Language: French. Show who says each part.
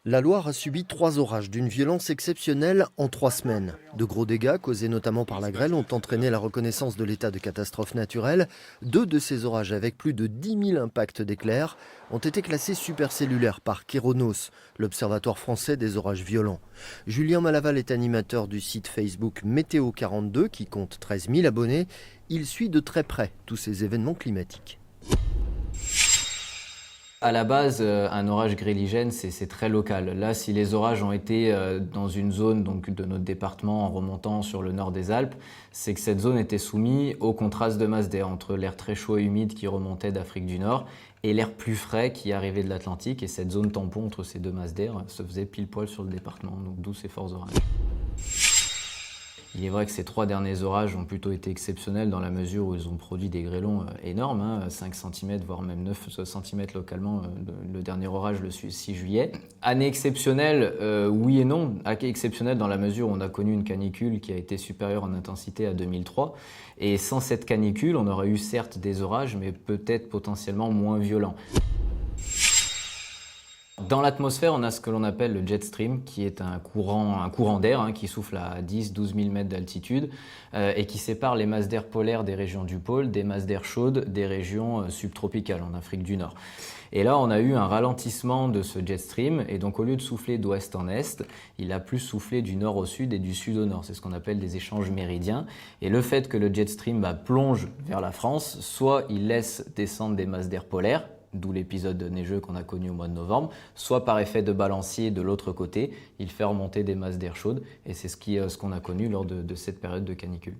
Speaker 1: La Loire a subi 3 orages d'une violence exceptionnelle en 3 semaines. De gros dégâts, causés notamment par la grêle, ont entraîné la reconnaissance de l'état de catastrophe naturelle. 2 de ces orages, avec plus de 10 000 impacts d'éclairs, ont été classés supercellulaires par Kéronos, l'Observatoire français des orages violents. Julien Malaval est animateur du site Facebook Météo 42, qui compte 13 000 abonnés. Il suit de très près tous ces événements climatiques.
Speaker 2: À la base, un orage grêligène, c'est très local. Là, si les orages ont été dans une zone donc, de notre département en remontant sur le nord des Alpes, c'est que cette zone était soumise au contraste de masse d'air entre l'air très chaud et humide qui remontait d'Afrique du Nord et l'air plus frais qui arrivait de l'Atlantique. Et cette zone tampon entre ces deux masses d'air se faisait pile poil sur le département, donc d'où ces forts orages. Il est vrai que ces 3 derniers orages ont plutôt été exceptionnels dans la mesure où ils ont produit des grêlons énormes, 5 cm voire même 9 cm localement, le dernier orage le 6 juillet. Année exceptionnelle, oui et non. Année exceptionnelle dans la mesure où on a connu une canicule qui a été supérieure en intensité à 2003. Et sans cette canicule, on aurait eu certes des orages, mais peut-être potentiellement moins violents. Dans l'atmosphère, on a ce que l'on appelle le jet stream, qui est un courant d'air qui souffle à 10-12 000 mètres d'altitude et qui sépare les masses d'air polaires des régions du pôle, des masses d'air chaudes des régions subtropicales en Afrique du Nord. Et là, on a eu un ralentissement de ce jet stream et donc au lieu de souffler d'ouest en est, il a plus soufflé du nord au sud et du sud au nord. C'est ce qu'on appelle des échanges méridiens. Et le fait que le jet stream plonge vers la France, soit il laisse descendre des masses d'air polaires, d'où l'épisode neigeux qu'on a connu au mois de novembre, soit par effet de balancier de l'autre côté, il fait remonter des masses d'air chaudes et c'est ce qu'on a connu lors de cette période de canicule.